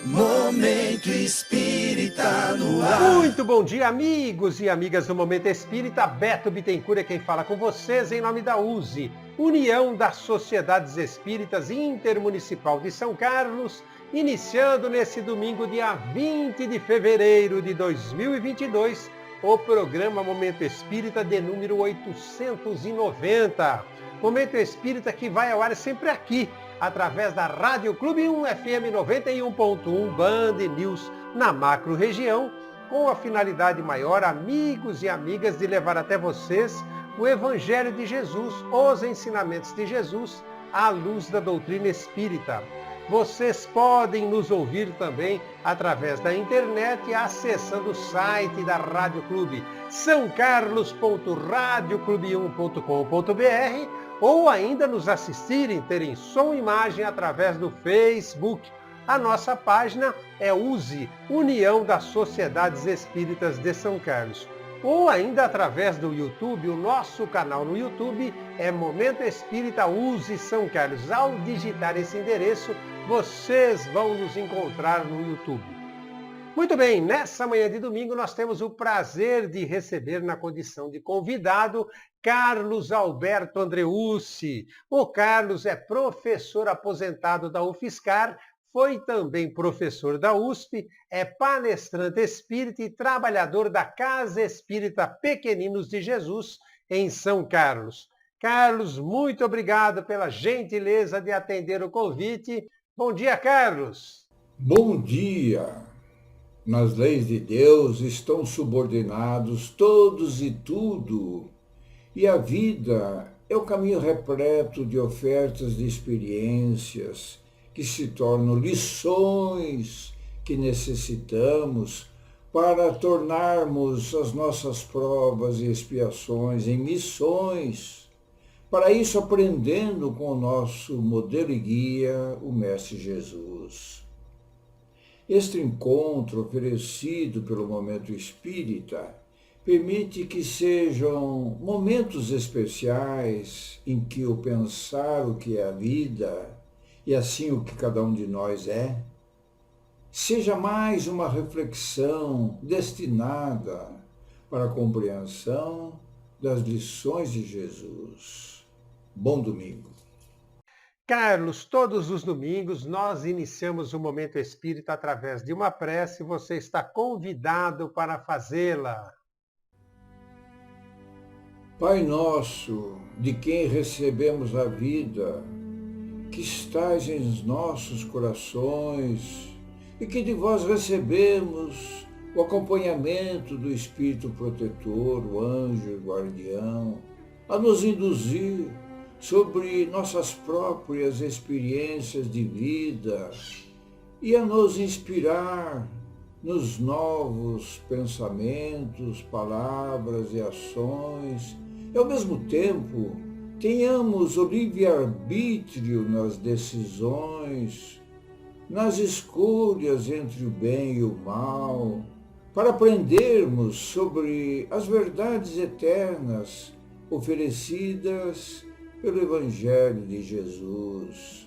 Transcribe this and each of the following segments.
Momento Espírita no ar. Muito bom dia, amigos e amigas do Momento Espírita. Beto Bittencourt é quem fala com vocês em nome da USE, União das Sociedades Espíritas Intermunicipal de São Carlos, iniciando nesse domingo, dia 20 de fevereiro de 2022, o programa Momento Espírita de número 890. Momento Espírita que vai ao ar sempre aqui, através da Rádio Clube 1 FM 91.1 Band News na macro região, com a finalidade maior, amigos e amigas, de levar até vocês o Evangelho de Jesus, os ensinamentos de Jesus, à luz da doutrina espírita. Vocês podem nos ouvir também através da internet, acessando o site da Rádio Clube, sãocarlos.radioclube1.com.br, ou ainda nos assistirem, terem som e imagem através do Facebook. A nossa página é USE, União das Sociedades Espíritas de São Carlos. Ou ainda através do YouTube, o nosso canal no YouTube é Momento Espírita USE São Carlos. Ao digitar esse endereço, vocês vão nos encontrar no YouTube. Muito bem, nessa manhã de domingo nós temos o prazer de receber na condição de convidado Carlos Alberto Andreucci. O Carlos é professor aposentado da UFSCar, foi também professor da USP, é palestrante espírita e trabalhador da Casa Espírita Pequeninos de Jesus, em São Carlos. Carlos, muito obrigado pela gentileza de atender o convite. Bom dia, Carlos. Bom dia. Nas leis de Deus estão subordinados todos e tudo, e a vida é o caminho repleto de ofertas de experiências que se tornam lições que necessitamos para tornarmos as nossas provas e expiações em missões. Para isso, aprendendo com o nosso modelo e guia, o Mestre Jesus. Este encontro oferecido pelo Momento Espírita permite que sejam momentos especiais em que o pensar o que é a vida e assim o que cada um de nós é, seja mais uma reflexão destinada para a compreensão das lições de Jesus. Bom domingo. Carlos, todos os domingos nós iniciamos o Momento Espírita através de uma prece. Você está convidado para fazê-la. Pai nosso, de quem recebemos a vida, que estais em nossos corações e que de vós recebemos o acompanhamento do Espírito Protetor, o anjo guardião, a nos induzir sobre nossas próprias experiências de vida e a nos inspirar nos novos pensamentos, palavras e ações, e ao mesmo tempo tenhamos o livre-arbítrio nas decisões, nas escolhas entre o bem e o mal, para aprendermos sobre as verdades eternas oferecidas pelo Evangelho de Jesus.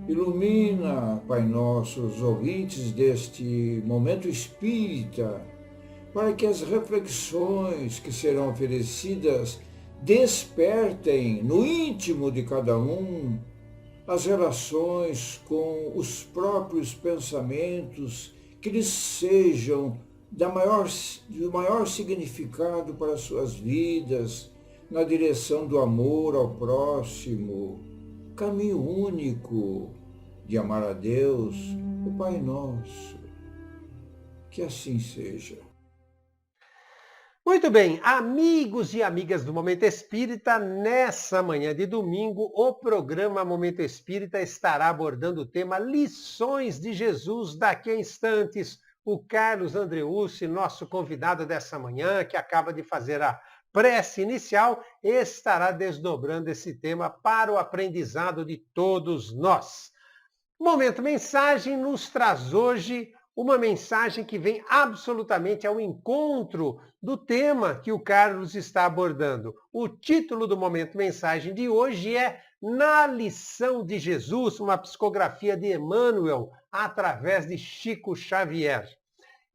Ilumina, Pai Nosso, os ouvintes deste Momento Espírita, para que as reflexões que serão oferecidas despertem no íntimo de cada um as relações com os próprios pensamentos que lhes sejam do maior significado para as suas vidas, na direção do amor ao próximo, caminho único de amar a Deus, o Pai Nosso. Que assim seja. Muito bem, amigos e amigas do Momento Espírita, nessa manhã de domingo, o programa Momento Espírita estará abordando o tema Lições de Jesus. Daqui a instantes, o Carlos Andreucci, nosso convidado dessa manhã, que acaba de fazer a prece inicial, estará desdobrando esse tema para o aprendizado de todos nós. Momento Mensagem nos traz hoje uma mensagem que vem absolutamente ao encontro do tema que o Carlos está abordando. O título do Momento Mensagem de hoje é Na Lição de Jesus, uma psicografia de Emmanuel, através de Chico Xavier.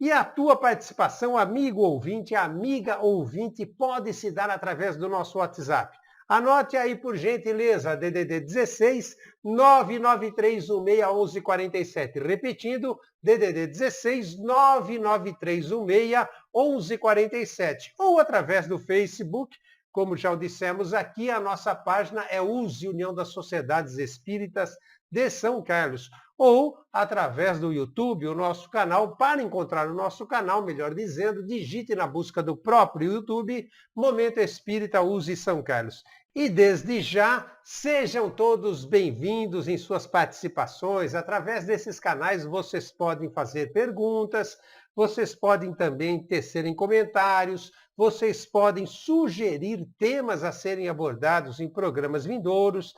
E a tua participação, amigo ouvinte, amiga ouvinte, pode se dar através do nosso WhatsApp. Anote aí, por gentileza, DDD 16 99316 1147. Repetindo, DDD 16 99316 1147. Ou através do Facebook, como já o dissemos aqui, a nossa página é USE, União das Sociedades Espíritas de São Carlos. Ou através do YouTube, o nosso canal. Para encontrar o nosso canal, melhor dizendo, digite na busca do próprio YouTube, Momento Espírita USE São Carlos. E desde já, sejam todos bem-vindos em suas participações. Através desses canais, vocês podem fazer perguntas, vocês podem também tecerem comentários, vocês podem sugerir temas a serem abordados em programas vindouros,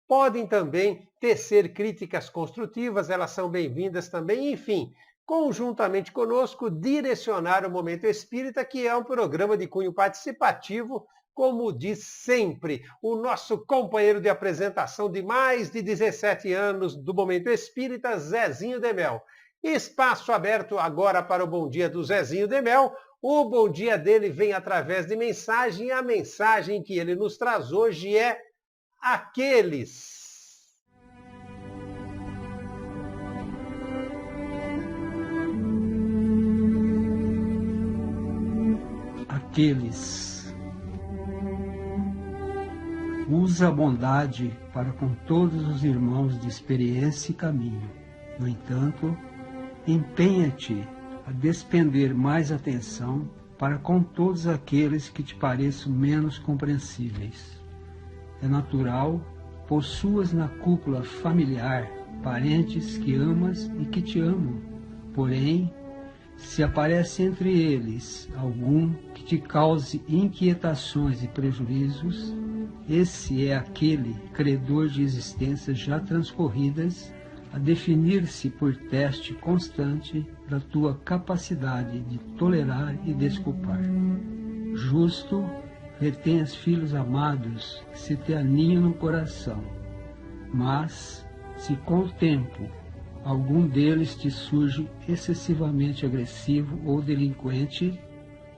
podem também tecer críticas construtivas, elas são bem-vindas também, enfim, conjuntamente conosco, direcionar o Momento Espírita, que é um programa de cunho participativo, como diz sempre o nosso companheiro de apresentação de mais de 17 anos do Momento Espírita, Zezinho de Mel. Espaço aberto agora para o bom dia do Zezinho de Mel. O bom dia dele vem através de mensagem, e a mensagem que ele nos traz hoje é aqueles. Aqueles. Usa a bondade para com todos os irmãos de experiência e caminho. No entanto, empenha-te a despender mais atenção para com todos aqueles que te pareçam menos compreensíveis. É natural, possuas na cúpula familiar parentes que amas e que te amam. Porém, se aparece entre eles algum que te cause inquietações e prejuízos, esse é aquele credor de existências já transcorridas a definir-se por teste constante da tua capacidade de tolerar e desculpar. Justo, retens filhos amados que se te aninham no coração, mas, se com o tempo algum deles te surge excessivamente agressivo ou delinquente,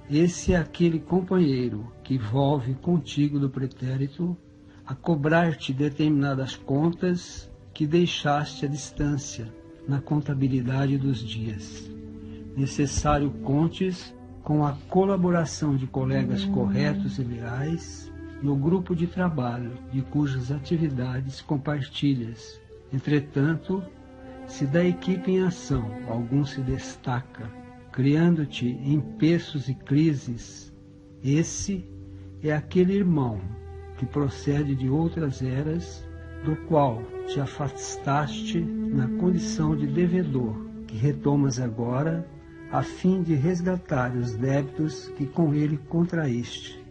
esse é aquele companheiro que volve contigo do pretérito a cobrar-te determinadas contas que deixaste à distância na contabilidade dos dias. Necessário contes com a colaboração de colegas corretos e leais no grupo de trabalho de cujas atividades compartilhas. Entretanto, se da equipe em ação algum se destaca, criando-te empeços e crises, esse é aquele irmão que procede de outras eras, do qual te afastaste na condição de devedor, que retomas agora, a fim de resgatar os débitos que com ele contraíste.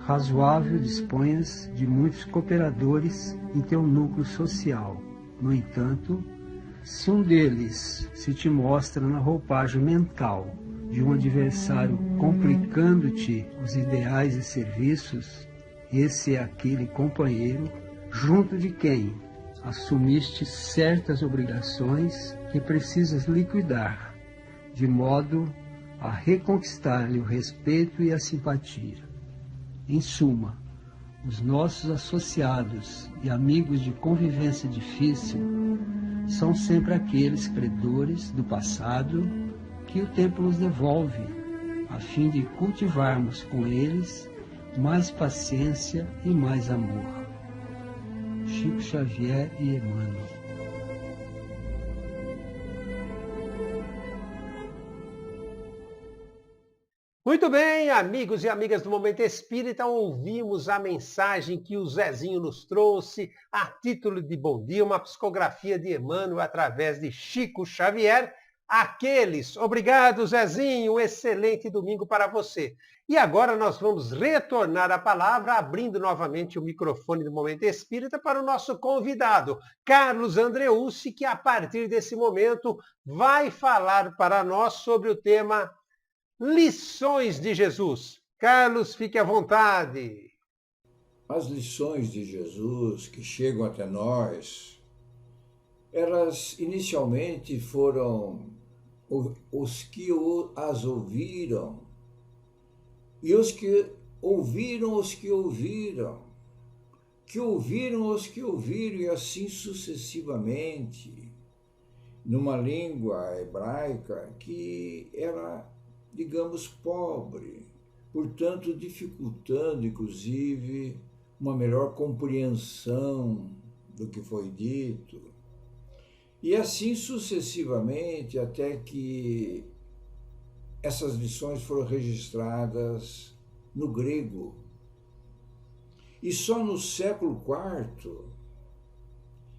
Razoável disponhas de muitos cooperadores em teu núcleo social. No entanto, se um deles se te mostra na roupagem mental de um adversário complicando-te os ideais e serviços, esse é aquele companheiro junto de quem assumiste certas obrigações que precisas liquidar, de modo a reconquistar-lhe o respeito e a simpatia. Em suma, os nossos associados e amigos de convivência difícil são sempre aqueles credores do passado que o tempo nos devolve, a fim de cultivarmos com eles mais paciência e mais amor. Chico Xavier e Emmanuel. Muito bem, amigos e amigas do Momento Espírita, ouvimos a mensagem que o Zezinho nos trouxe a título de bom dia, uma psicografia de Emmanuel através de Chico Xavier. Aqueles. Obrigado, Zezinho, um excelente domingo para você. E agora nós vamos retornar a palavra, abrindo novamente o microfone do Momento Espírita para o nosso convidado, Carlos Andreucci, que a partir desse momento vai falar para nós sobre o tema Lições de Jesus. Carlos, fique à vontade. As lições de Jesus que chegam até nós elas inicialmente foram os que as ouviram, e os que ouviram os que ouviram, que ouviram os que ouviram, e assim sucessivamente, numa língua hebraica que era, digamos, pobre, portanto, dificultando, inclusive, uma melhor compreensão do que foi dito. E assim sucessivamente, até que essas lições foram registradas no grego. E só no século IV,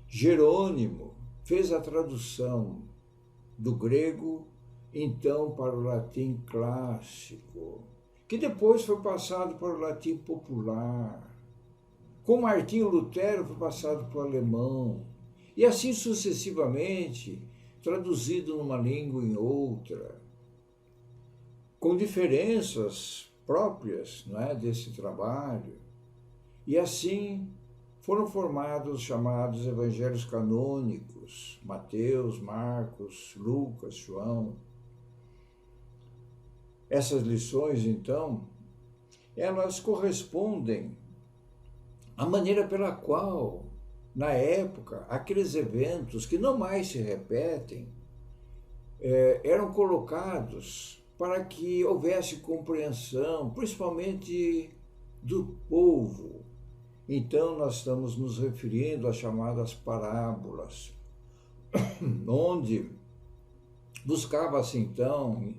Jerônimo fez a tradução do grego, então, para o latim clássico, que depois foi passado para o latim popular. Com Martinho Lutero foi passado para o alemão. E assim sucessivamente, traduzido numa língua em outra, com diferenças próprias, não é, desse trabalho. E assim foram formados os chamados evangelhos canônicos, Mateus, Marcos, Lucas, João. Essas lições, então, elas correspondem à maneira pela qual, na época, aqueles eventos que não mais se repetem, eram colocados para que houvesse compreensão, principalmente do povo. Então, nós estamos nos referindo às chamadas parábolas, onde buscava-se, então,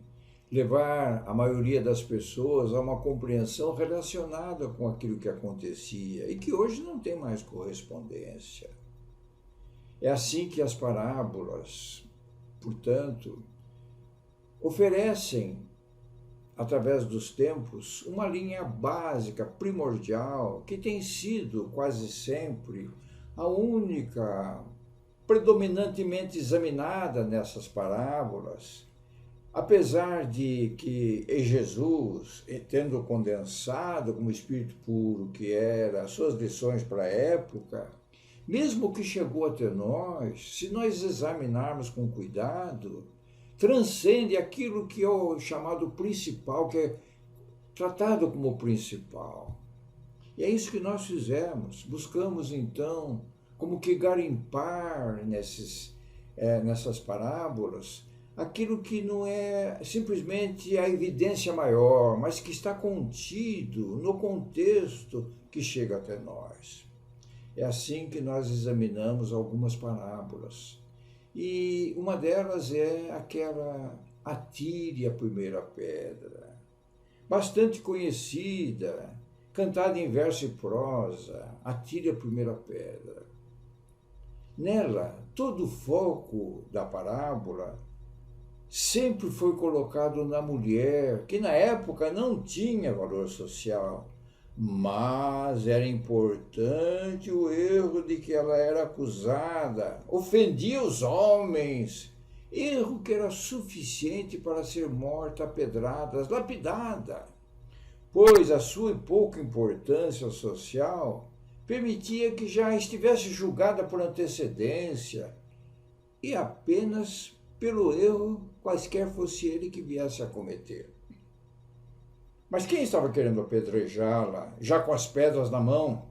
levar a maioria das pessoas a uma compreensão relacionada com aquilo que acontecia e que hoje não tem mais correspondência. É assim que as parábolas, portanto, oferecem, através dos tempos, uma linha básica, primordial, que tem sido quase sempre a única, predominantemente examinada nessas parábolas, apesar de que Jesus, tendo condensado como Espírito puro que era as suas lições para a época, mesmo que chegou até nós, se nós examinarmos com cuidado, transcende aquilo que é o chamado principal, que é tratado como principal. E é isso que nós fizemos. Buscamos, então, como que garimpar nessas parábolas aquilo que não é simplesmente a evidência maior, mas que está contido no contexto que chega até nós. É assim que nós examinamos algumas parábolas. E uma delas é aquela Atire a Primeira Pedra, bastante conhecida, cantada em verso e prosa, Atire a Primeira Pedra. Nela, todo o foco da parábola sempre foi colocado na mulher, que na época não tinha valor social, mas era importante o erro de que ela era acusada, ofendia os homens, erro que era suficiente para ser morta a pedradas, lapidada, pois a sua pouca importância social permitia que já estivesse julgada por antecedência e apenas pelo erro, quaisquer fosse ele que viesse a cometer. Mas quem estava querendo apedrejá-la, já com as pedras na mão?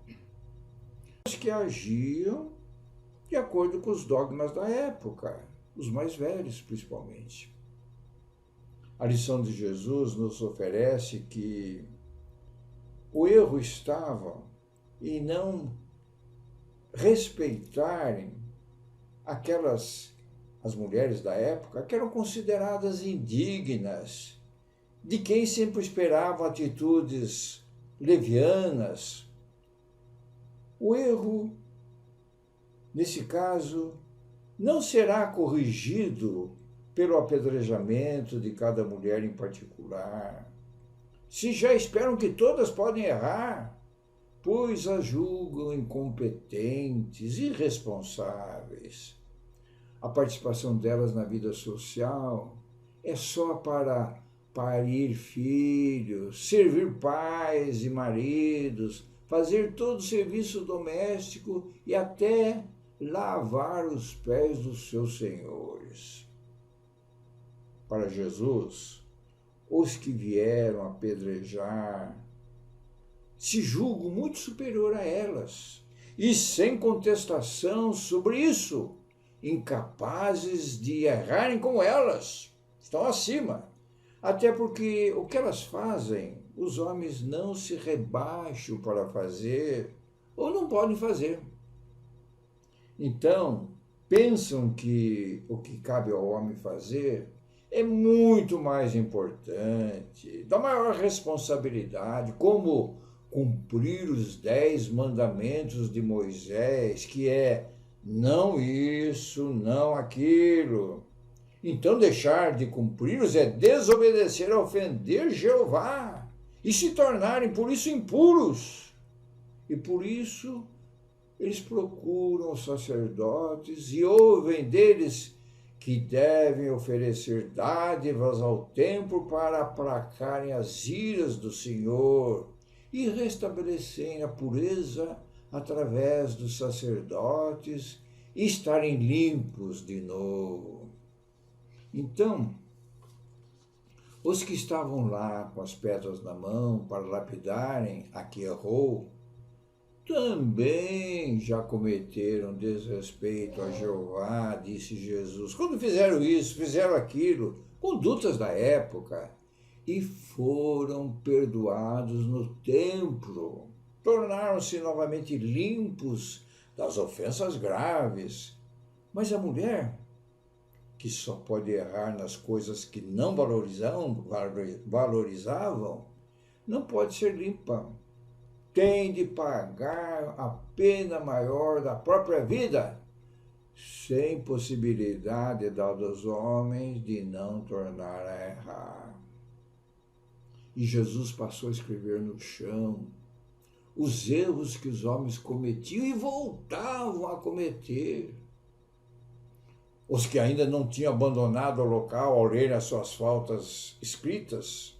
Os que agiam de acordo com os dogmas da época, os mais velhos principalmente. A lição de Jesus nos oferece que o erro estava em não respeitarem as mulheres da época, que eram consideradas indignas, de quem sempre esperava atitudes levianas. O erro, nesse caso, não será corrigido pelo apedrejamento de cada mulher em particular, se já esperam que todas podem errar, pois as julgam incompetentes, irresponsáveis. A participação delas na vida social é só para parir filhos, servir pais e maridos, fazer todo o serviço doméstico e até lavar os pés dos seus senhores. Para Jesus, os que vieram apedrejar se julgam muito superior a elas, e sem contestação sobre isso, incapazes de errarem como elas, estão acima. Até porque o que elas fazem, os homens não se rebaixam para fazer, ou não podem fazer. Então, pensam que o que cabe ao homem fazer é muito mais importante, dá maior responsabilidade, como cumprir os 10 mandamentos de Moisés, que é não isso, não aquilo. Então, deixar de cumpri-los é desobedecer, ofender Jeová e se tornarem, por isso, impuros. E por isso, eles procuram os sacerdotes e ouvem deles que devem oferecer dádivas ao templo para aplacarem as iras do Senhor e restabelecerem a pureza através dos sacerdotes e estarem limpos de novo. Então, os que estavam lá com as pedras na mão para lapidarem a que errou, também já cometeram desrespeito a Jeová, disse Jesus. Quando fizeram isso, fizeram aquilo, condutas da época, e foram perdoados no templo. Tornaram-se novamente limpos das ofensas graves. Mas a mulher, que só pode errar nas coisas que não valorizavam, não pode ser limpa. Tem de pagar a pena maior da própria vida, sem possibilidade dada aos homens de não tornar a errar. E Jesus passou a escrever no chão os erros que os homens cometiam e voltavam a cometer. Os que ainda não tinham abandonado o local ao ler as suas faltas escritas,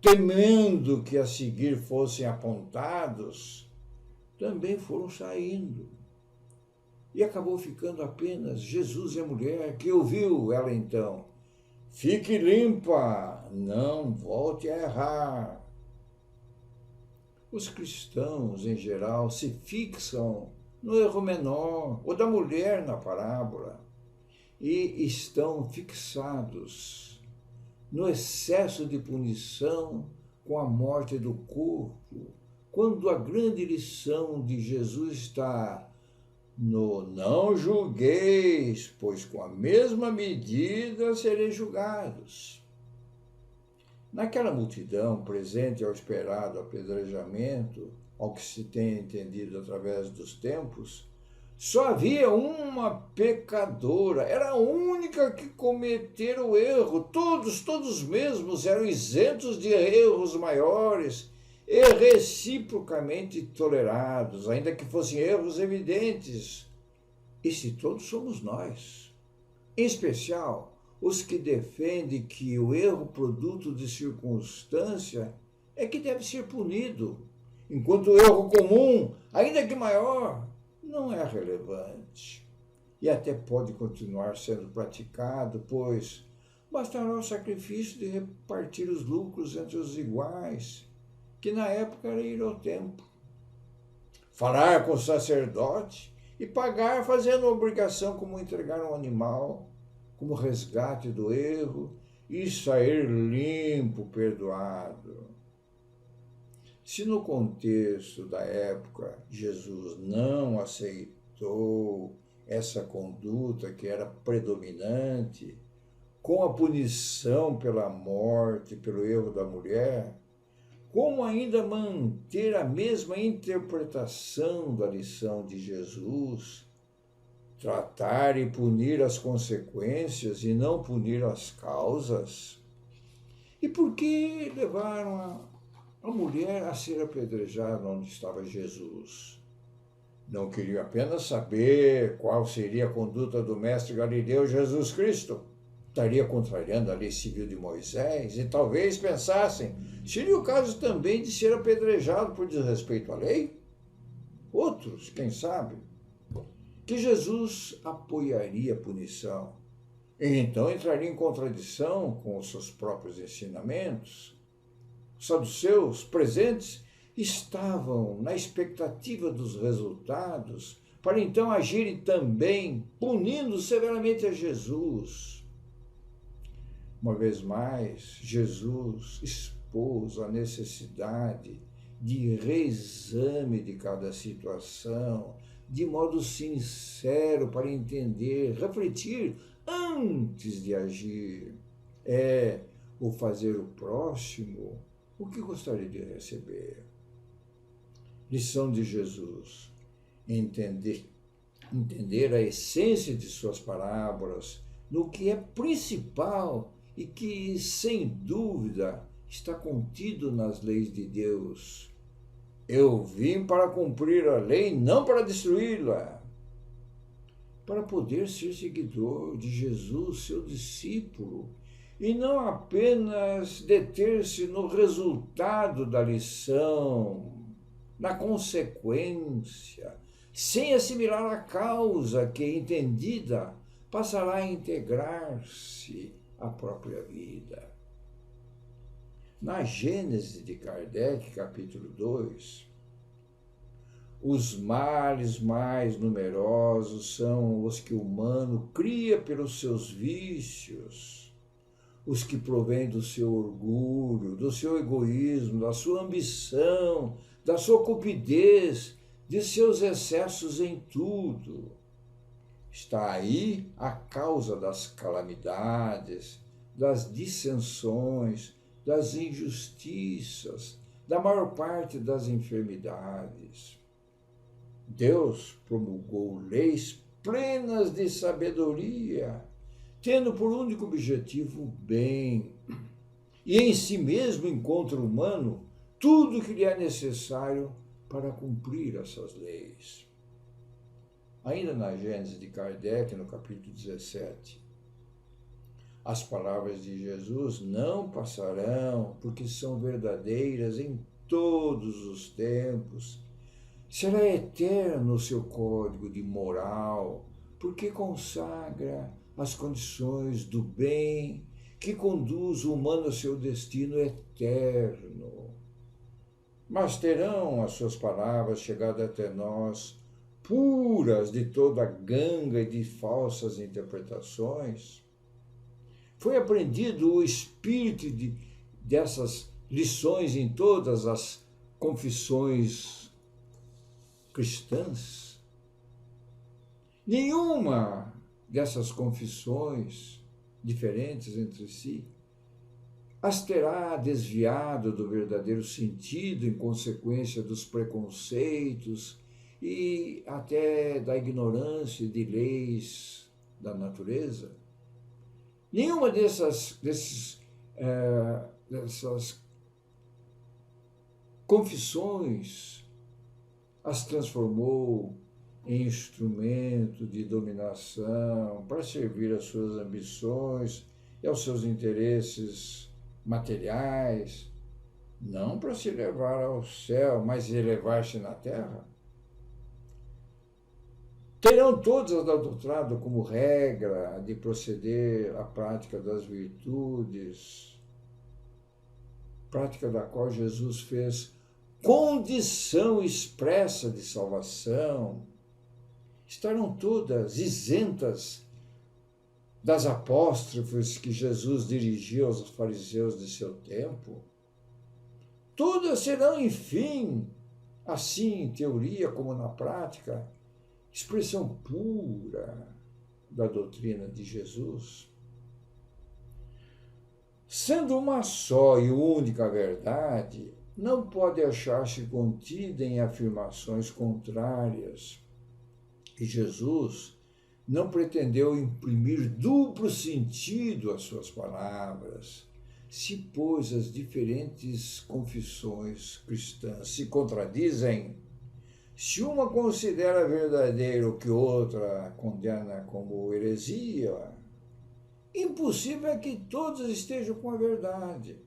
temendo que a seguir fossem apontados, também foram saindo. E acabou ficando apenas Jesus e a mulher, que ouviu ela então: fique limpa, não volte a errar. Os cristãos, em geral, se fixam no erro menor, ou da mulher na parábola, e estão fixados no excesso de punição com a morte do corpo, quando a grande lição de Jesus está no não julgueis, pois com a mesma medida sereis julgados. Naquela multidão presente ao esperado apedrejamento, ao que se tem entendido através dos tempos, só havia uma pecadora, era a única que cometera o erro. Todos mesmos eram isentos de erros maiores e reciprocamente tolerados, ainda que fossem erros evidentes. E se todos somos nós, em especial os que defendem que o erro produto de circunstância é que deve ser punido, enquanto o erro comum, ainda que maior, não é relevante e até pode continuar sendo praticado, pois bastará o sacrifício de repartir os lucros entre os iguais, que na época era ir ao templo, falar com o sacerdote e pagar fazendo a obrigação como entregar um animal, como resgate do erro e sair limpo, perdoado. Se no contexto da época Jesus não aceitou essa conduta que era predominante, com a punição pela morte, pelo erro da mulher, como ainda manter a mesma interpretação da lição de Jesus, tratar e punir as consequências e não punir as causas? E por que levaram a mulher a ser apedrejada onde estava Jesus? Não queriam apenas saber qual seria a conduta do mestre galileu Jesus Cristo. Estaria contrariando a lei civil de Moisés e talvez pensassem, seria o caso também de ser apedrejado por desrespeito à lei? Outros, quem sabe, que Jesus apoiaria a punição. E então entraria em contradição com os seus próprios ensinamentos. Os saduceus presentes estavam na expectativa dos resultados para então agirem também, punindo severamente a Jesus. Uma vez mais, Jesus expôs a necessidade de reexame de cada situação, de modo sincero para entender, refletir antes de agir. O fazer o próximo o que gostaria de receber. Lição de Jesus: entender a essência de suas parábolas, no que é principal e que, sem dúvida, está contido nas leis de Deus. Eu vim para cumprir a lei, não para destruí-la. Para poder ser seguidor de Jesus, seu discípulo, e não apenas deter-se no resultado da lição, na consequência, sem assimilar a causa que, entendida, passará a integrar-se à própria vida. Na Gênese de Kardec, capítulo 2, os males mais numerosos são os que o humano cria pelos seus vícios, os que provêm do seu orgulho, do seu egoísmo, da sua ambição, da sua cupidez, de seus excessos em tudo. Está aí a causa das calamidades, das dissensões, das injustiças, da maior parte das enfermidades. Deus promulgou leis plenas de sabedoria, tendo por único objetivo o bem, e em si mesmo encontra o humano tudo o que lhe é necessário para cumprir essas leis. Ainda na Gênese de Kardec, no capítulo 17, as palavras de Jesus não passarão, porque são verdadeiras em todos os tempos. Será eterno o seu código de moral, porque consagra as condições do bem que conduz o humano ao seu destino eterno. Mas terão as suas palavras chegado até nós, puras de toda ganga e de falsas interpretações? Foi aprendido o espírito dessas lições em todas as confissões cristãs? Nenhuma dessas confissões diferentes entre si as terá desviado do verdadeiro sentido em consequência dos preconceitos e até da ignorância de leis da natureza. Nenhuma dessas confissões as transformou em instrumento de dominação para servir às suas ambições e aos seus interesses materiais, não para se levar ao céu, mas elevar-se na terra. Terão todas adotado como regra de proceder à prática das virtudes, prática da qual Jesus fez condição expressa de salvação. Estarão todas isentas das apóstrofes que Jesus dirigiu aos fariseus de seu tempo? Todas serão, enfim, assim em teoria como na prática, expressão pura da doutrina de Jesus? Sendo uma só e única verdade, não pode achar-se contida em afirmações contrárias. E Jesus não pretendeu imprimir duplo sentido às suas palavras. Se, pois, as diferentes confissões cristãs se contradizem, se uma considera verdadeiro o que outra condena como heresia, impossível é que todas estejam com a verdade.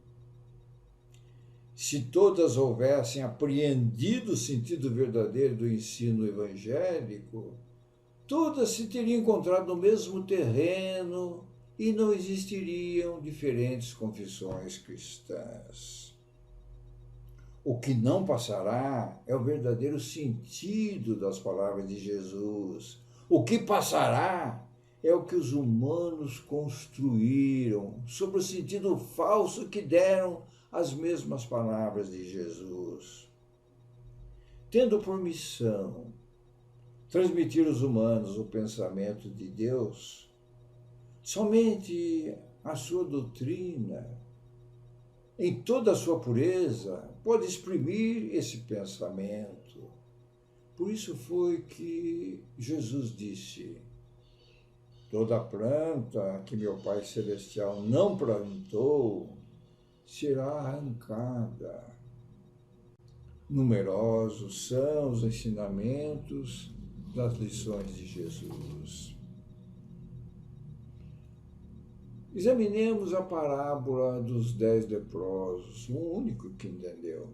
Se todas houvessem apreendido o sentido verdadeiro do ensino evangélico, todas se teriam encontrado no mesmo terreno e não existiriam diferentes confissões cristãs. O que não passará é o verdadeiro sentido das palavras de Jesus. O que passará é o que os humanos construíram sobre o sentido falso que deram às mesmas palavras de Jesus. Tendo por missão transmitir aos humanos o pensamento de Deus, somente a sua doutrina, em toda a sua pureza, pode exprimir esse pensamento. Por isso foi que Jesus disse: toda planta que meu Pai Celestial não plantou será arrancada. Numerosos são os ensinamentos das lições de Jesus. Examinemos a parábola dos 10 leprosos, o único que entendeu.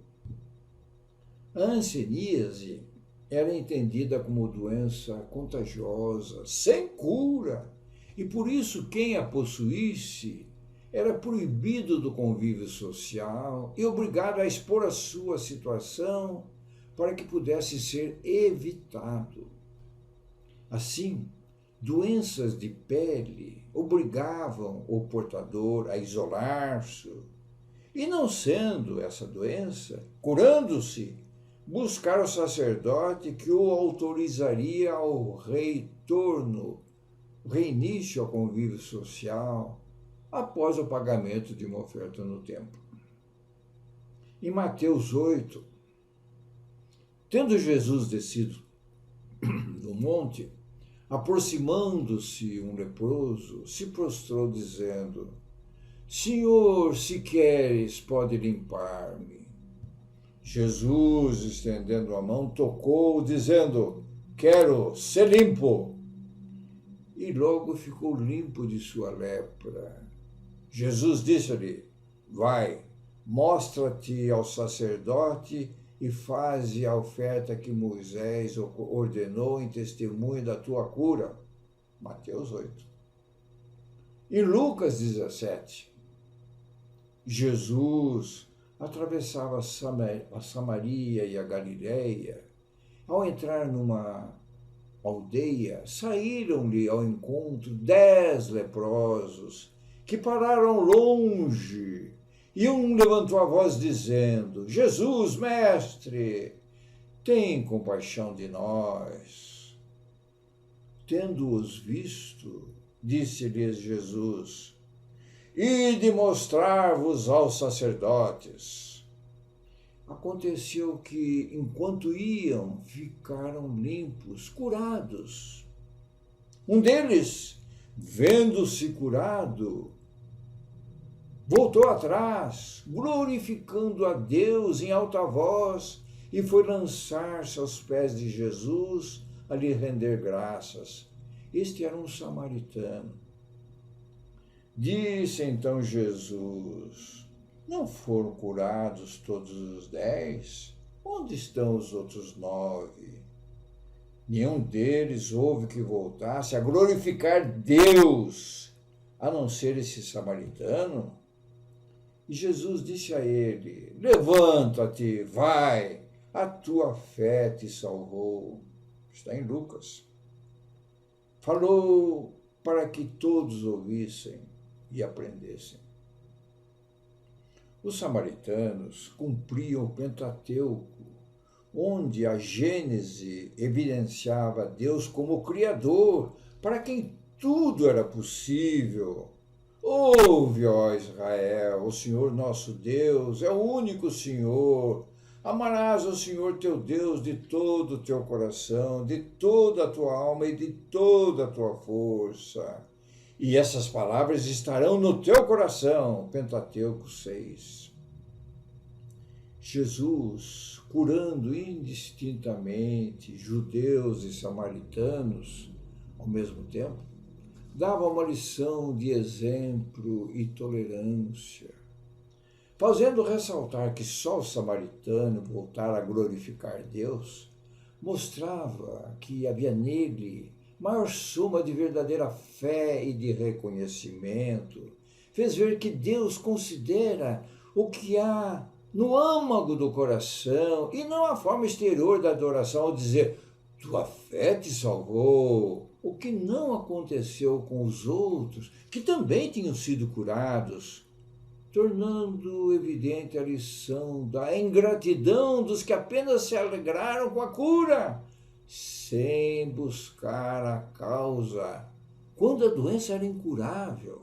A hanseníase era entendida como doença contagiosa, sem cura, e por isso quem a possuísse era proibido do convívio social e obrigado a expor a sua situação para que pudesse ser evitado. Assim, doenças de pele obrigavam o portador a isolar-se e, não sendo essa doença, curando-se, buscar o sacerdote que o autorizaria ao reinício ao convívio social após o pagamento de uma oferta no templo. Em Mateus 8, tendo Jesus descido do monte, aproximando-se um leproso, se prostrou dizendo: Senhor, se queres, pode limpar-me. Jesus, estendendo a mão, tocou, dizendo: quero ser limpo. E logo ficou limpo de sua lepra. Jesus disse-lhe: vai, mostra-te ao sacerdote e faze a oferta que Moisés ordenou em testemunho da tua cura. Mateus 8. Em Lucas 17, Jesus atravessava a Samaria e a Galileia. Ao entrar numa aldeia, saíram-lhe ao encontro 10 leprosos, que pararam longe. E um levantou a voz dizendo: Jesus, mestre, tem compaixão de nós. Tendo-os visto, disse-lhes Jesus: ide mostrar-vos aos sacerdotes. Aconteceu que, enquanto iam, ficaram limpos, curados. Um deles, vendo-se curado, voltou atrás, glorificando a Deus em alta voz, e foi lançar-se aos pés de Jesus a lhe render graças. Este era um samaritano. Disse então Jesus: não foram curados todos os 10? Onde estão os outros 9? Nenhum deles houve que voltasse a glorificar Deus, a não ser esse samaritano? E Jesus disse a ele: levanta-te, vai, a tua fé te salvou. Está em Lucas. Falou para que todos ouvissem e aprendessem. Os samaritanos cumpriam o Pentateuco, onde a Gênese evidenciava Deus como Criador, para quem tudo era possível. Ouve, ó Israel, o Senhor nosso Deus é o único Senhor. Amarás o Senhor teu Deus de todo o teu coração, de toda a tua alma e de toda a tua força. E essas palavras estarão no teu coração. Pentateuco 6. Jesus, curando indistintamente judeus e samaritanos ao mesmo tempo, dava uma lição de exemplo e tolerância, fazendo ressaltar que só o samaritano voltar a glorificar Deus mostrava que havia nele maior soma de verdadeira fé e de reconhecimento, fez ver que Deus considera o que há no âmago do coração e não a forma exterior da adoração ao dizer: tua fé te salvou. O que não aconteceu com os outros, que também tinham sido curados, tornando evidente a lição da ingratidão dos que apenas se alegraram com a cura, sem buscar a causa, quando a doença era incurável.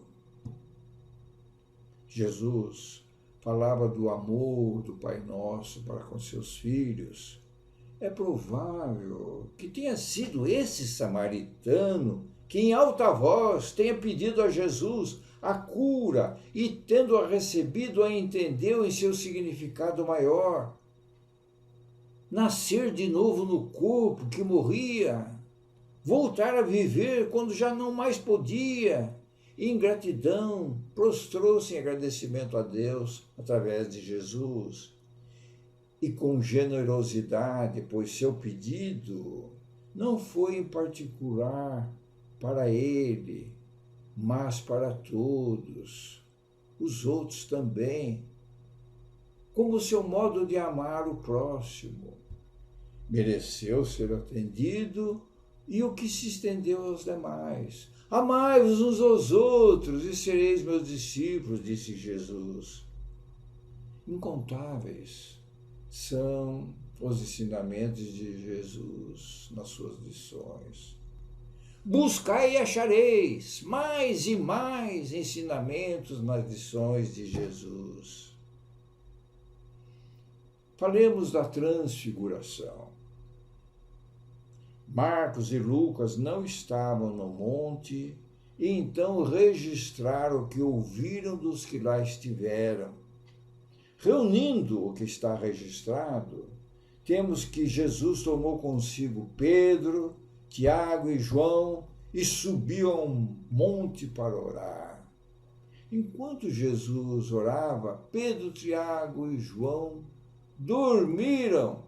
Jesus falava do amor do Pai Nosso para com seus filhos. É provável que tenha sido esse samaritano que em alta voz tenha pedido a Jesus a cura e, tendo-a recebido, a entendeu em seu significado maior. Nascer de novo no corpo que morria, voltar a viver quando já não mais podia. E, em gratidão, prostrou-se em agradecimento a Deus através de Jesus. E com generosidade, pois seu pedido não foi em particular para ele, mas para todos, os outros também, como seu modo de amar o próximo. Mereceu ser atendido e o que se estendeu aos demais. Amai-vos uns aos outros e sereis meus discípulos, disse Jesus. Incontáveis são os ensinamentos de Jesus nas suas lições. Buscai e achareis mais e mais ensinamentos nas lições de Jesus. Falemos da transfiguração. Marcos e Lucas não estavam no monte e então registraram o que ouviram dos que lá estiveram. Reunindo o que está registrado, temos que Jesus tomou consigo Pedro, Tiago e João e subiu a um monte para orar. Enquanto Jesus orava, Pedro, Tiago e João dormiram,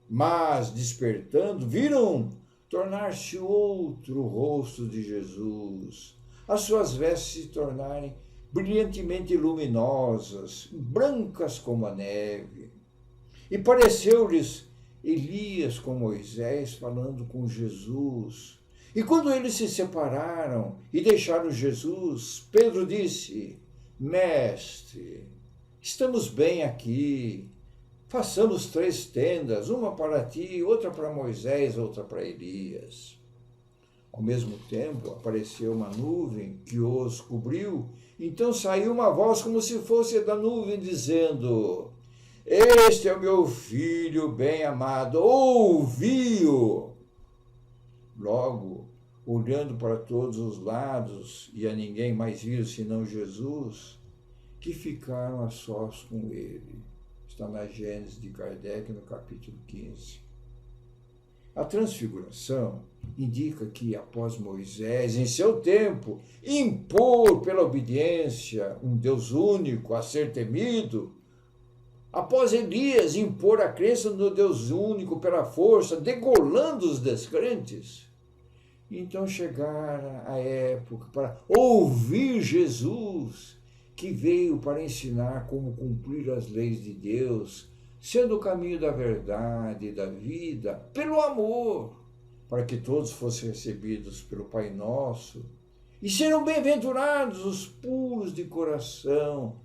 mas despertando, viram tornar-se outro rosto de Jesus, as suas vestes se tornarem brilhantemente luminosas, brancas como a neve. E pareceu-lhes Elias com Moisés falando com Jesus. E quando eles se separaram e deixaram Jesus, Pedro disse: Mestre, estamos bem aqui. Façamos 3 tendas, uma para ti, outra para Moisés, outra para Elias. Ao mesmo tempo, apareceu uma nuvem que os cobriu. Então saiu uma voz como se fosse da nuvem, dizendo: Este é o meu filho bem-amado, ouvi-o. Logo, olhando para todos os lados, e a ninguém mais viram senão Jesus, que ficaram a sós com ele. Está na Gênesis de Kardec, no capítulo 15. A transfiguração indica que, após Moisés, em seu tempo, impor pela obediência um Deus único a ser temido, após Elias impor a crença no Deus único pela força, degolando os descrentes, então chegara a época para ouvir Jesus, que veio para ensinar como cumprir as leis de Deus, sendo o caminho da verdade e da vida, pelo amor, para que todos fossem recebidos pelo Pai Nosso, e serão bem-aventurados os puros de coração,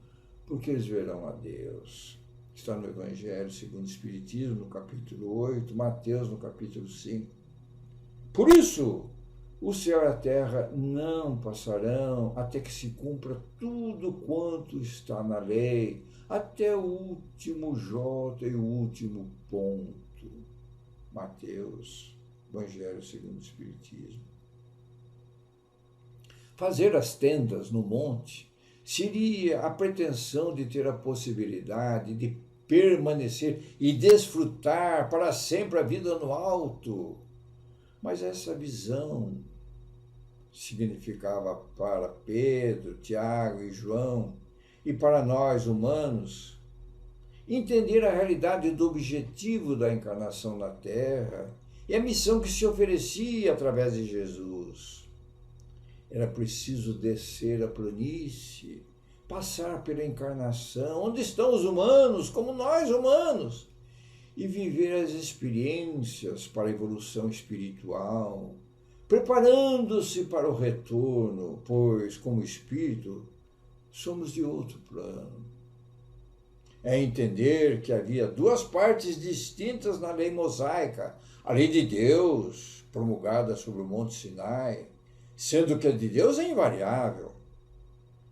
porque eles verão a Deus. Está no Evangelho segundo o Espiritismo, no capítulo 8, Mateus, no capítulo 5. Por isso, o céu e a terra não passarão até que se cumpra tudo quanto está na lei, até o último J e o último ponto. Mateus, Evangelho segundo o Espiritismo. Fazer as tendas no monte seria a pretensão de ter a possibilidade de permanecer e desfrutar para sempre a vida no alto. Mas essa visão significava para Pedro, Tiago e João, e para nós humanos, entender a realidade do objetivo da encarnação na Terra e a missão que se oferecia através de Jesus. Era preciso descer a planície, passar pela encarnação, onde estão os humanos, como nós humanos, e viver as experiências para a evolução espiritual, preparando-se para o retorno, pois, como espírito, somos de outro plano. É entender que havia duas partes distintas na lei mosaica, a lei de Deus, promulgada sobre o Monte Sinai, sendo que a de Deus é invariável,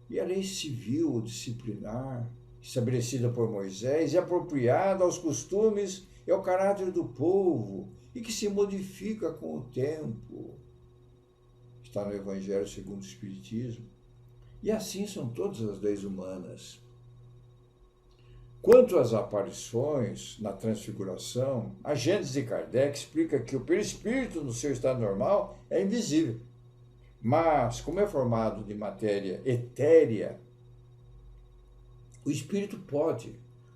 e a lei civil ou disciplinar, estabelecida por Moisés e apropriada aos costumes e ao caráter do povo, e que se modifica com o tempo. Está no Evangelho segundo o Espiritismo. E assim são todas as leis humanas. Quanto às aparições na transfiguração, a Gênese de Kardec explica que o perispírito, no seu estado normal, é invisível. Mas, como é formado de matéria etérea, o espírito pode,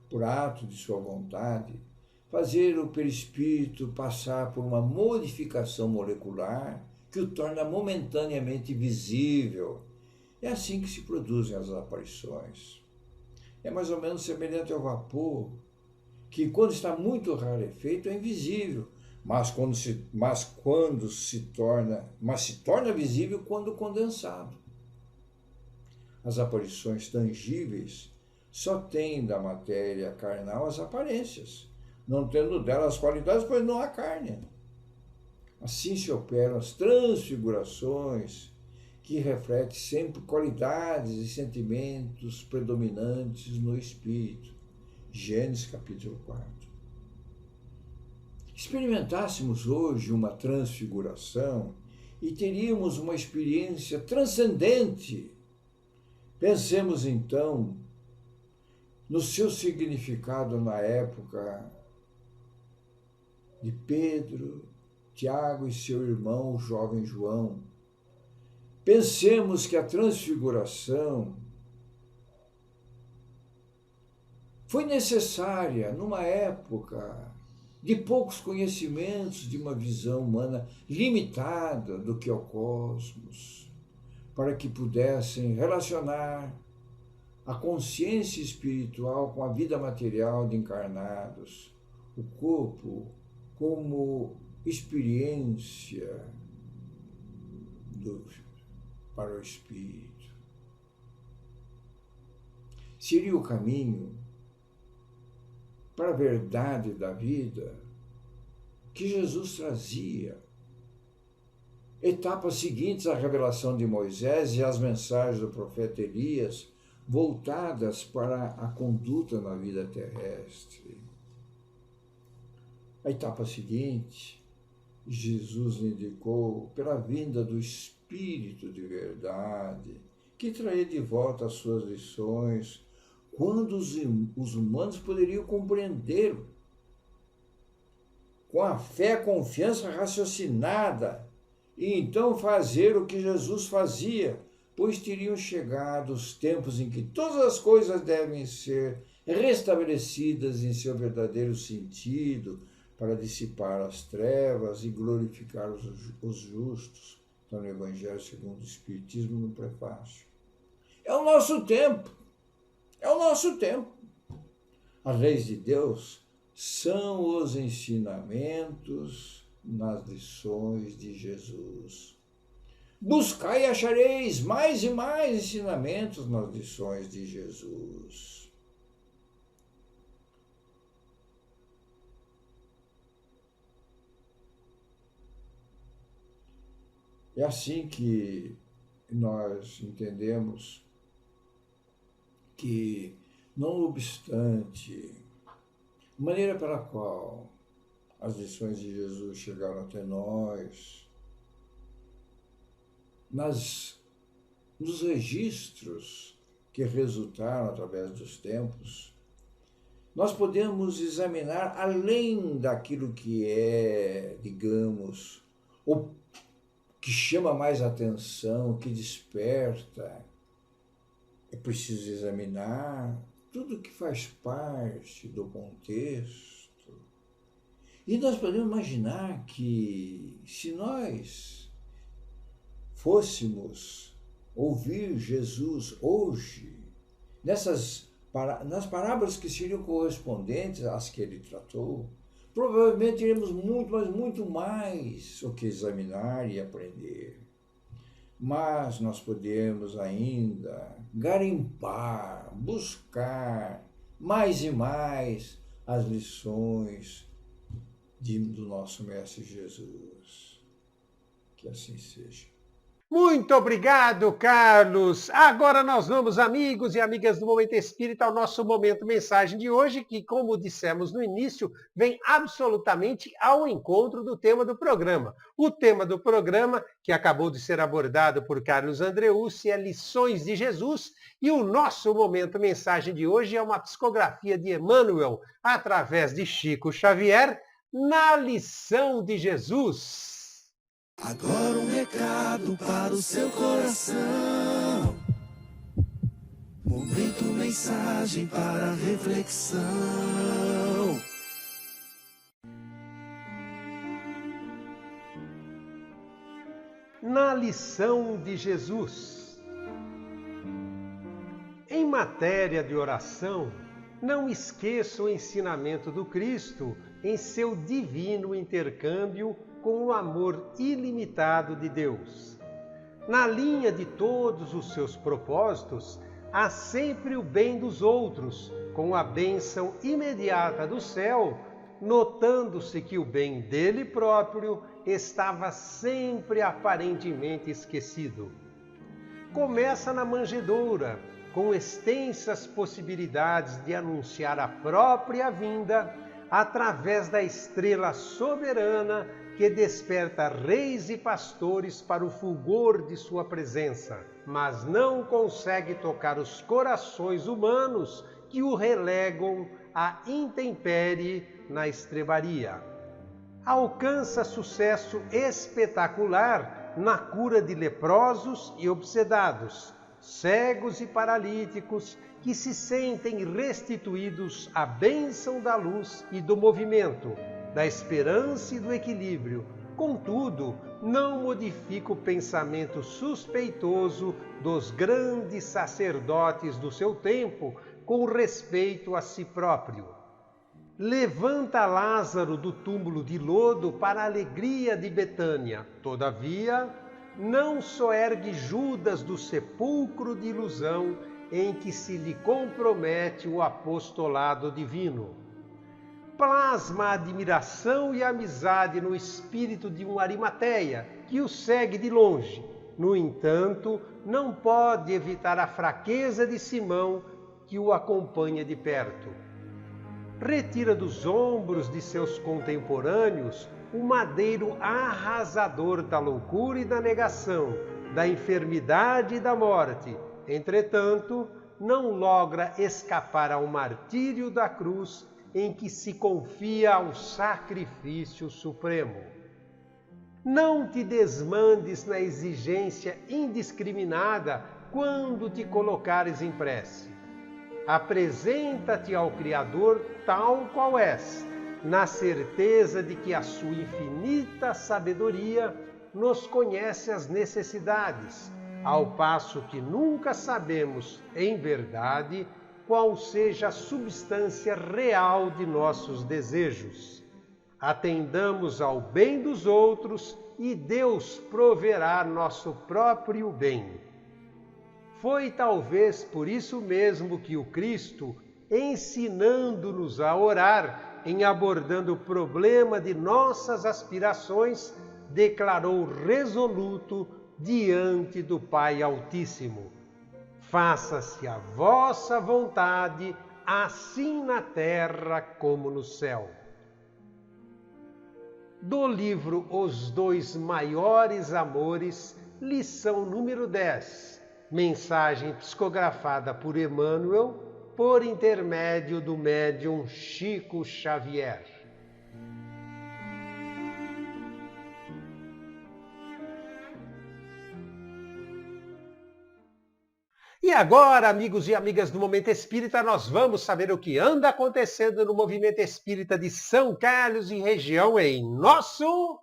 por ato de sua vontade, fazer o perispírito passar por uma modificação molecular que o torna momentaneamente visível. É assim que se produzem as aparições. É mais ou menos semelhante ao vapor, que quando está muito rarefeito é invisível, mas se torna visível quando condensado. As aparições tangíveis só têm da matéria carnal as aparências, não tendo dela as qualidades, pois não há carne. Assim se operam as transfigurações, que refletem sempre qualidades e sentimentos predominantes no espírito. Gênesis capítulo 4. Experimentássemos hoje uma transfiguração e teríamos uma experiência transcendente. Pensemos então no seu significado na época de Pedro, Tiago e seu irmão, o jovem João. Pensemos que a transfiguração foi necessária numa época de poucos conhecimentos, de uma visão humana limitada do que é o cosmos, para que pudessem relacionar a consciência espiritual com a vida material de encarnados, o corpo como experiência para o espírito. Seria o caminho para a verdade da vida que Jesus trazia. Etapas seguintes à revelação de Moisés e às mensagens do profeta Elias, voltadas para a conduta na vida terrestre. A etapa seguinte, Jesus indicou pela vinda do Espírito de verdade, que traria de volta as suas lições, quando os humanos poderiam compreendê-lo. Com a fé, a confiança raciocinada, e então fazer o que Jesus fazia, pois teriam chegado os tempos em que todas as coisas devem ser restabelecidas em seu verdadeiro sentido, para dissipar as trevas e glorificar os justos. Está no Evangelho segundo o Espiritismo, no prefácio. É o nosso tempo. É o nosso tempo. As leis de Deus são os ensinamentos nas lições de Jesus. Buscai e achareis mais e mais ensinamentos nas lições de Jesus. É assim que nós entendemos que, não obstante a maneira pela qual as lições de Jesus chegaram até nós, nos registros que resultaram através dos tempos, nós podemos examinar além daquilo que é, digamos, o que chama mais atenção, que desperta. É preciso examinar tudo que faz parte do contexto E nós podemos imaginar que se nós fôssemos ouvir Jesus hoje, nas parábolas que seriam correspondentes às que ele tratou, provavelmente iremos muito, mas muito mais o que examinar e aprender. Mas nós podemos ainda garimpar, buscar mais e mais as lições do nosso Mestre Jesus. Que assim seja. Muito obrigado, Carlos. Agora nós vamos, amigos e amigas do Momento Espírita, ao nosso Momento Mensagem de hoje, que, como dissemos no início, vem absolutamente ao encontro do tema do programa. O tema do programa, que acabou de ser abordado por Carlos Andreucci, é Lições de Jesus, e o nosso Momento Mensagem de hoje é uma psicografia de Emmanuel, através de Chico Xavier, na Lição de Jesus. Agora um recado para o seu coração. Momento mensagem para reflexão. Na Lição de Jesus. Em matéria de oração, não esqueça o ensinamento do Cristo em seu divino intercâmbio com o amor ilimitado de Deus. Na linha de todos os seus propósitos, há sempre o bem dos outros, com a bênção imediata do céu, notando-se que o bem dele próprio estava sempre aparentemente esquecido. Começa na manjedoura, com extensas possibilidades de anunciar a própria vinda através da estrela soberana que desperta reis e pastores para o fulgor de sua presença, mas não consegue tocar os corações humanos que o relegam à intempérie na estrebaria. Alcança sucesso espetacular na cura de leprosos e obsedados, cegos e paralíticos que se sentem restituídos à bênção da luz e do movimento, da esperança e do equilíbrio. Contudo, não modifica o pensamento suspeitoso dos grandes sacerdotes do seu tempo com respeito a si próprio. Levanta Lázaro do túmulo de lodo para a alegria de Betânia. Todavia, não soergue Judas do sepulcro de ilusão em que se lhe compromete o apostolado divino. Plasma a admiração e a amizade no espírito de um Arimateia, que o segue de longe. No entanto, não pode evitar a fraqueza de Simão, que o acompanha de perto. Retira dos ombros de seus contemporâneos o madeiro arrasador da loucura e da negação, da enfermidade e da morte. Entretanto, não logra escapar ao martírio da cruz, em que se confia ao sacrifício supremo. Não te desmandes na exigência indiscriminada quando te colocares em prece. Apresenta-te ao Criador tal qual és, na certeza de que a sua infinita sabedoria nos conhece as necessidades, ao passo que nunca sabemos, em verdade, qual seja a substância real de nossos desejos. Atendamos ao bem dos outros e Deus proverá nosso próprio bem. Foi talvez por isso mesmo que o Cristo, ensinando-nos a orar, em abordando o problema de nossas aspirações, declarou resoluto diante do Pai Altíssimo: faça-se a vossa vontade, assim na terra como no céu. Do livro Os Dois Maiores Amores, lição número 10, mensagem psicografada por Emmanuel, por intermédio do médium Chico Xavier. E agora, amigos e amigas do Momento Espírita, nós vamos saber o que anda acontecendo no movimento espírita de São Carlos e região em nosso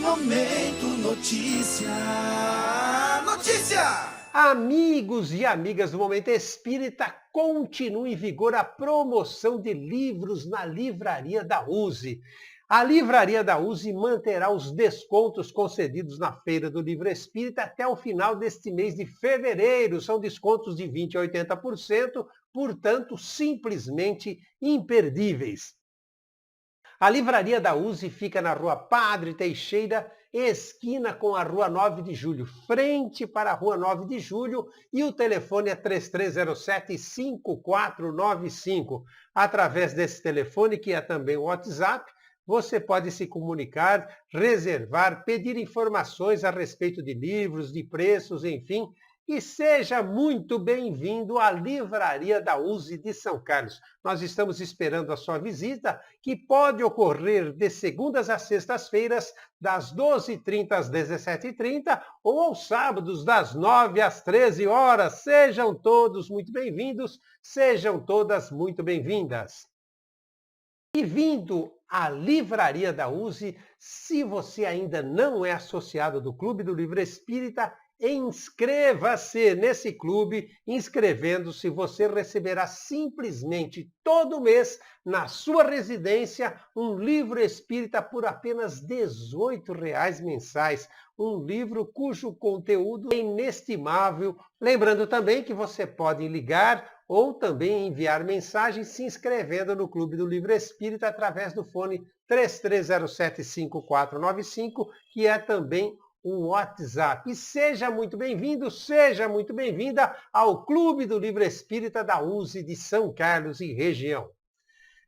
Momento Notícia. Amigos e amigas do Momento Espírita, continua em vigor a promoção de livros na Livraria da USE. A Livraria da USE manterá os descontos concedidos na Feira do Livro Espírita até o final deste mês de fevereiro. São descontos de 20% a 80%, portanto, simplesmente imperdíveis. A Livraria da USE fica na Rua Padre Teixeira, esquina com a Rua 9 de Julho, frente para a Rua 9 de Julho, e o telefone é 3307-5495. Através desse telefone, que é também o WhatsApp, você pode se comunicar, reservar, pedir informações a respeito de livros, de preços, enfim. E seja muito bem-vindo à Livraria da USE de São Carlos. Nós estamos esperando a sua visita, que pode ocorrer de segundas a sextas-feiras, das 12h30 às 17h30, ou aos sábados, das 9 às 13 horas. Sejam todos muito bem-vindos, sejam todas muito bem-vindas. E vindo à Livraria da USE, se você ainda não é associado do Clube do Livro Espírita, inscreva-se nesse clube. Inscrevendo-se, você receberá simplesmente todo mês, na sua residência, um livro espírita por apenas R$ 18,00 mensais. Um livro cujo conteúdo é inestimável. Lembrando também que você pode ligar ou também enviar mensagem se inscrevendo no Clube do Livro Espírita através do fone 3307-5495, que é também o WhatsApp. E seja muito bem-vindo, seja muito bem-vinda ao Clube do Livro Espírita da USE de São Carlos e região.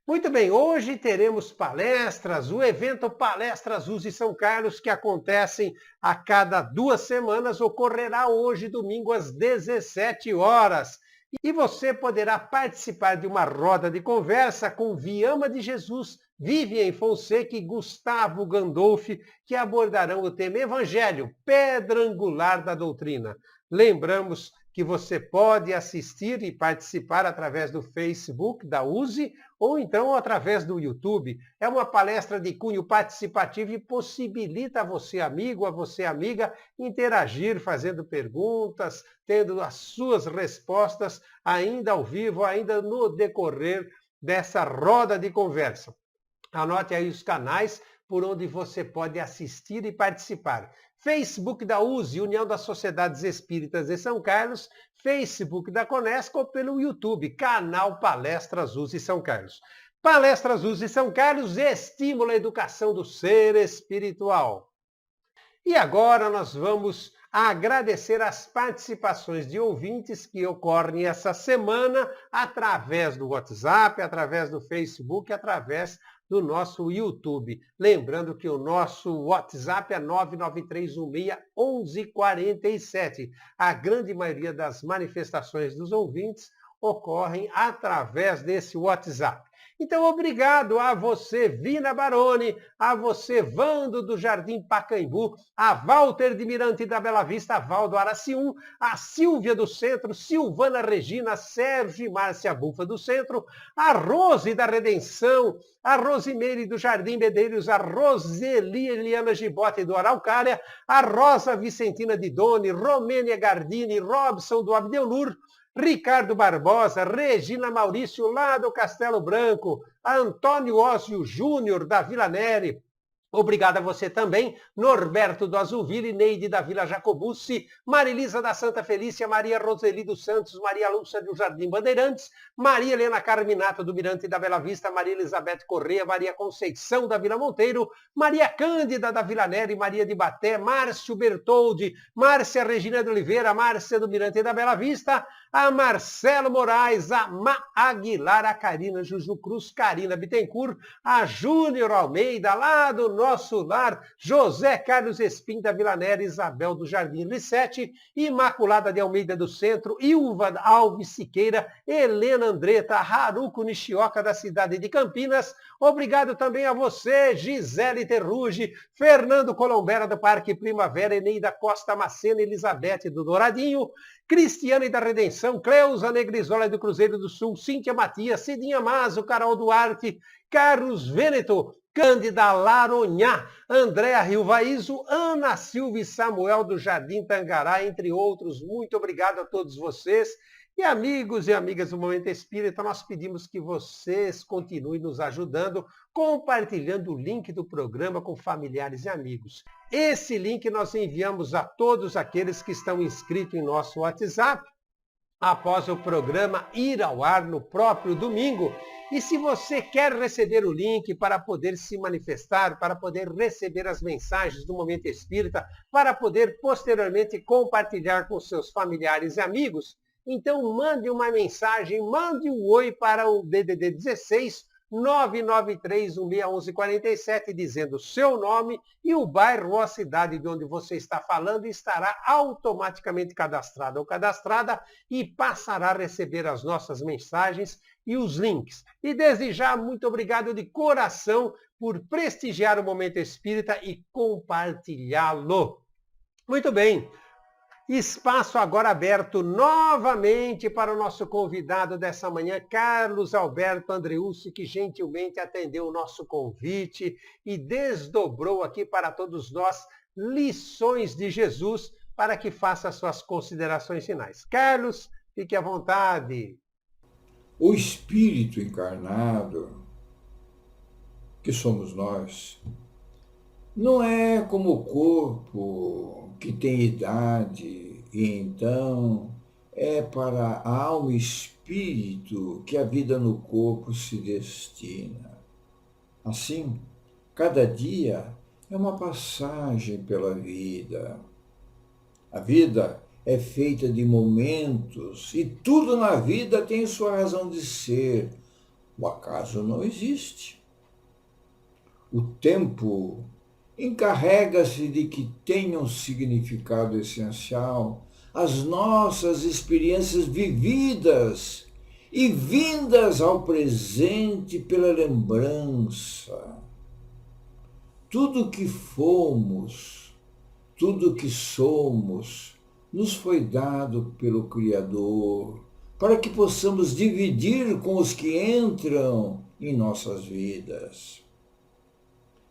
Muito bem, hoje teremos palestras, o evento Palestras USE São Carlos, que acontecem a cada 2 semanas, ocorrerá hoje, domingo, às 17 horas. E você poderá participar de uma roda de conversa com Viama de Jesus, Vivian Fonseca e Gustavo Gandolfi, que abordarão o tema Evangelho, pedra angular da doutrina. Lembramos que você pode assistir e participar através do Facebook da USE ou então através do YouTube. É uma palestra de cunho participativo e possibilita a você, amigo, a você, amiga, interagir, fazendo perguntas, tendo as suas respostas ainda ao vivo, ainda no decorrer dessa roda de conversa. Anote aí os canais por onde você pode assistir e participar. Facebook da USE, União das Sociedades Espíritas de São Carlos, Facebook da Conesc ou pelo YouTube, canal Palestras USE São Carlos. Palestras USE São Carlos estimula a educação do ser espiritual. E agora nós vamos agradecer as participações de ouvintes que ocorrem essa semana através do WhatsApp, através do Facebook, através do nosso YouTube. Lembrando que o nosso WhatsApp é 993161147. A grande maioria das manifestações dos ouvintes ocorrem através desse WhatsApp. Então, obrigado a você, Vina Baroni, a você, Vando do Jardim Pacaembu, a Walter de Mirante da Bela Vista, a Valdo Aracium, a Silvia do Centro, Silvana Regina, Sérgio e Márcia Bufa do Centro, a Rose da Redenção, a Rosimeire do Jardim Medeiros, a Roseli Eliana Gibote do Araucária, a Rosa Vicentina de Doni, Romênia Gardini, Robson do Abdelnur, Ricardo Barbosa, Regina Maurício, lá do Castelo Branco, Antônio Ósio Júnior, da Vila Neri. Obrigado a você também, Norberto do Azulville, Neide da Vila Jacobucci, Marilisa da Santa Felícia, Maria Roseli dos Santos, Maria Lúcia do Jardim Bandeirantes, Maria Helena Carminato do Mirante da Bela Vista, Maria Elizabeth Correia, Maria Conceição da Vila Monteiro, Maria Cândida da Vila Neri, Maria de Baté, Márcio Bertoldi, Márcia Regina de Oliveira, Márcia do Mirante da Bela Vista, a Marcelo Moraes, a Ma Aguilar, a Karina Juju Cruz, Karina Bittencourt, a Júnior Almeida, lá do nosso lar, José Carlos Espim da Vila Nera, Isabel do Jardim Lissete, Imaculada de Almeida do Centro, Ilva Alves Siqueira, Helena Andretta, Haruko Nishioka da cidade de Campinas. Obrigado também a você, Gisele Terrugi, Fernando Colombera do Parque Primavera, Eneida Costa Macena, Elizabeth do Douradinho, Cristiane da Redenção, Cleusa Negrizola do Cruzeiro do Sul, Cíntia Matias, Cidinha Mazo, Carol Duarte, Carlos Vêneto, Cândida Laronhá, Andréa Rilvaízo, Ana Silva e Samuel do Jardim Tangará, entre outros. Muito obrigado a todos vocês. E amigos e amigas do Momento Espírita, nós pedimos que vocês continuem nos ajudando, compartilhando o link do programa com familiares e amigos. Esse link nós enviamos a todos aqueles que estão inscritos em nosso WhatsApp, após o programa ir ao ar no próprio domingo. E se você quer receber o link para poder se manifestar, para poder receber as mensagens do Momento Espírita, para poder posteriormente compartilhar com seus familiares e amigos, então mande uma mensagem, mande um oi para o DDD 16 993161147, dizendo seu nome e o bairro ou a cidade de onde você está falando, e estará automaticamente cadastrado ou cadastrada e passará a receber as nossas mensagens e os links. E desde já, muito obrigado de coração por prestigiar o Momento Espírita e compartilhá-lo. Muito bem. Espaço agora aberto novamente para o nosso convidado dessa manhã, Carlos Alberto Andreucci, que gentilmente atendeu o nosso convite e desdobrou aqui para todos nós lições de Jesus para que faça as suas considerações finais. Carlos, fique à vontade. O Espírito encarnado, que somos nós, não é como o corpo que tem idade, e então é para a alma e espírito que a vida no corpo se destina. Assim, cada dia é uma passagem pela vida. A vida é feita de momentos e tudo na vida tem sua razão de ser. O acaso não existe. O tempo encarrega-se de que tenham significado essencial as nossas experiências vividas e vindas ao presente pela lembrança. Tudo que fomos, tudo que somos, nos foi dado pelo Criador, para que possamos dividir com os que entram em nossas vidas.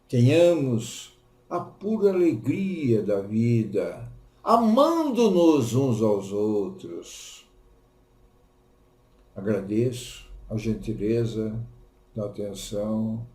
Tenhamos a pura alegria da vida, amando-nos uns aos outros. Agradeço a gentileza da atenção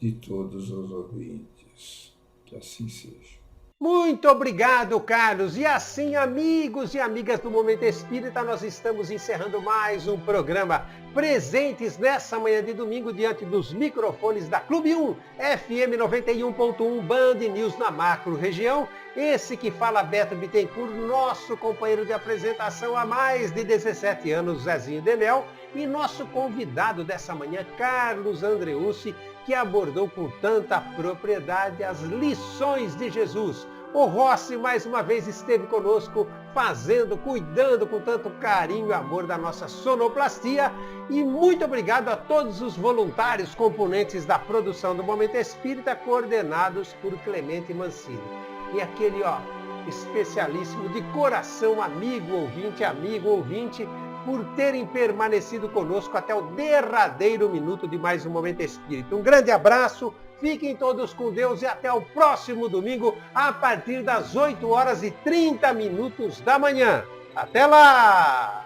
de todos os ouvintes. Que assim seja. Muito obrigado, Carlos. E assim, amigos e amigas do Momento Espírita, nós estamos encerrando mais um programa, presentes nessa manhã de domingo diante dos microfones da Clube 1, FM 91.1, Band News na macro região. Esse que fala, Beto Bittencourt, nosso companheiro de apresentação há mais de 17 anos, Zezinho Demel, e nosso convidado dessa manhã, Carlos Andreucci, que abordou com tanta propriedade as lições de Jesus. O Rossi, mais uma vez, esteve conosco, cuidando com tanto carinho e amor da nossa sonoplastia. E muito obrigado a todos os voluntários componentes da produção do Momento Espírita, coordenados por Clemente Mancini. E aquele, especialíssimo de coração, amigo ouvinte, por terem permanecido conosco até o derradeiro minuto de mais um Momento Espírita. Um grande abraço, fiquem todos com Deus e até o próximo domingo, a partir das 8h30 da manhã. Até lá!